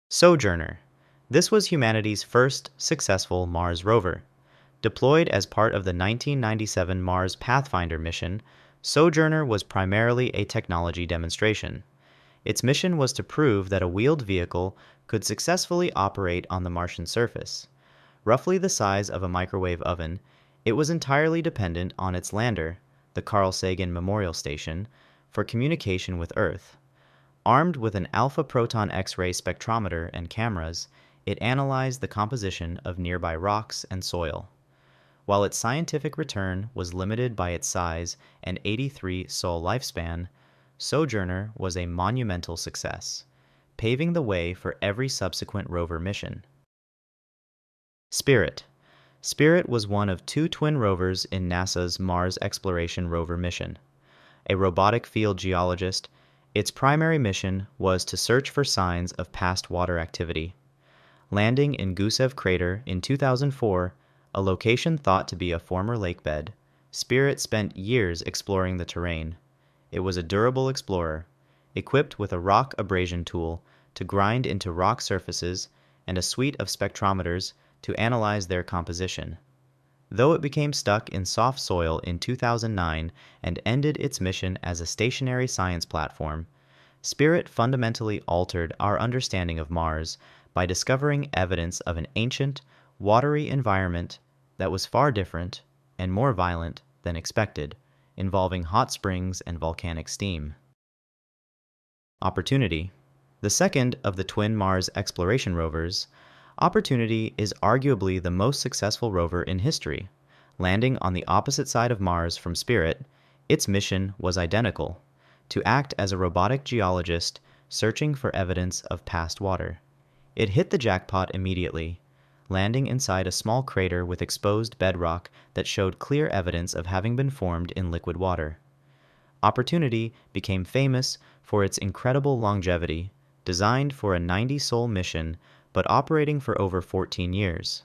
Sojourner. This was humanity's first successful Mars rover. Deployed as part of the 1997 Mars Pathfinder mission, Sojourner was primarily a technology demonstration. Its mission was to prove that a wheeled vehicle could successfully operate on the Martian surface. Roughly the size of a microwave oven, it was entirely dependent on its lander, the Carl Sagan Memorial Station, for communication with Earth. Armed with an alpha proton X-ray spectrometer and cameras, it analyzed the composition of nearby rocks and soil. While its scientific return was limited by its size and 83 sol lifespan, Sojourner was a monumental success, paving the way for every subsequent rover mission. Spirit. Spirit was one of two twin rovers in NASA's Mars Exploration Rover mission. A robotic field geologist, its primary mission was to search for signs of past water activity. Landing in Gusev Crater in 2004, a location thought to be a former lakebed, Spirit spent years exploring the terrain. It was a durable explorer, equipped with a rock abrasion tool to grind into rock surfaces and a suite of spectrometers to analyze their composition. Though it became stuck in soft soil in 2009 and ended its mission as a stationary science platform, Spirit fundamentally altered our understanding of Mars by discovering evidence of an ancient, watery environment that was far different and more violent than expected, involving hot springs and volcanic steam. Opportunity. The second of the twin Mars exploration rovers, Opportunity is arguably the most successful rover in history. Landing on the opposite side of Mars from Spirit, its mission was identical: to act as a robotic geologist searching for evidence of past water. It hit the jackpot immediately, landing inside a small crater with exposed bedrock that showed clear evidence of having been formed in liquid water. Opportunity became famous for its incredible longevity, designed for a 90-sol mission but operating for over 14 years.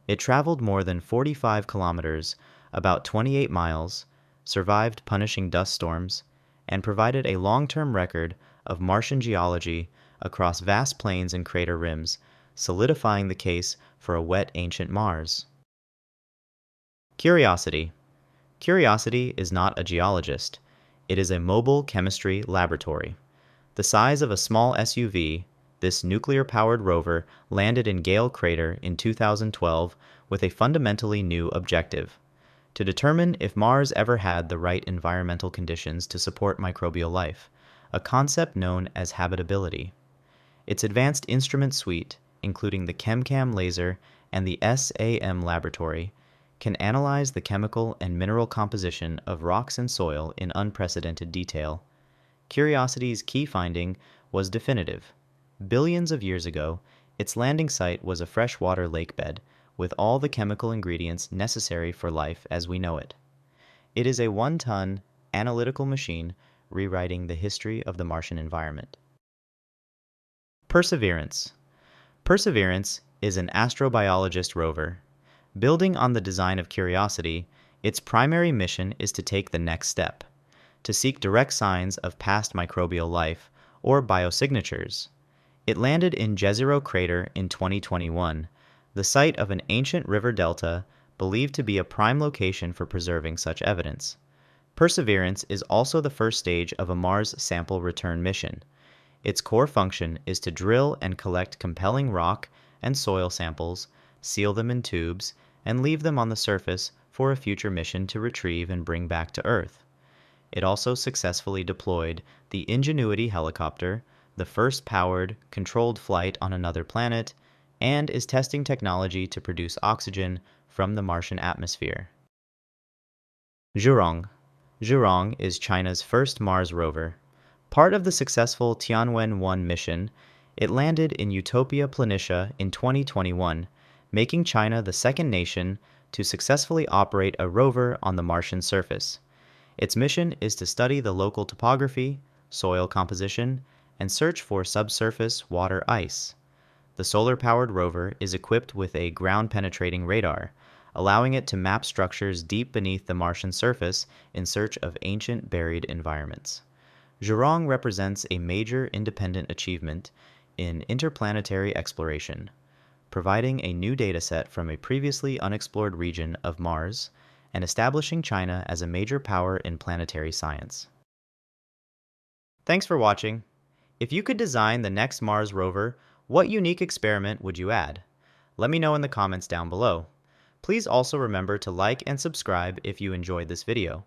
It traveled more than 45 kilometers, about 28 miles, survived punishing dust storms, and provided a long-term record of Martian geology across vast plains and crater rims, solidifying the case for a wet ancient Mars. Curiosity. Curiosity is not a geologist. It is a mobile chemistry laboratory. The size of a small SUV, this nuclear-powered rover landed in Gale Crater in 2012 with a fundamentally new objective: to determine if Mars ever had the right environmental conditions to support microbial life, a concept known as habitability. Its advanced instrument suite, including the ChemCam laser and the SAM laboratory, can analyze the chemical and mineral composition of rocks and soil in unprecedented detail. Curiosity's key finding was definitive. Billions of years ago, its landing site was a freshwater lakebed with all the chemical ingredients necessary for life as we know it. It is a one-ton, analytical machine rewriting the history of the Martian environment. Perseverance. Perseverance is an astrobiologist rover. Building on the design of Curiosity, its primary mission is to take the next step: to seek direct signs of past microbial life, or biosignatures. It landed in Jezero Crater in 2021, the site of an ancient river delta believed to be a prime location for preserving such evidence. Perseverance is also the first stage of a Mars sample return mission. Its core function is to drill and collect compelling rock and soil samples, seal them in tubes, and leave them on the surface for a future mission to retrieve and bring back to Earth. It also successfully deployed the Ingenuity helicopter, the first powered, controlled flight on another planet, and is testing technology to produce oxygen from the Martian atmosphere. Zhurong. Zhurong is China's first Mars rover. Part of the successful Tianwen-1 mission, it landed in Utopia Planitia in 2021, making China the second nation to successfully operate a rover on the Martian surface. Its mission is to study the local topography, soil composition, and search for subsurface water ice. The solar-powered rover is equipped with a ground-penetrating radar, allowing it to map structures deep beneath the Martian surface in search of ancient buried environments. Zhurong represents a major independent achievement in interplanetary exploration, providing a new dataset from a previously unexplored region of Mars and establishing China as a major power in planetary science. Thanks for watching. If you could design the next Mars rover, what unique experiment would you add? Let me know in the comments down below. Please also remember to like and subscribe if you enjoyed this video.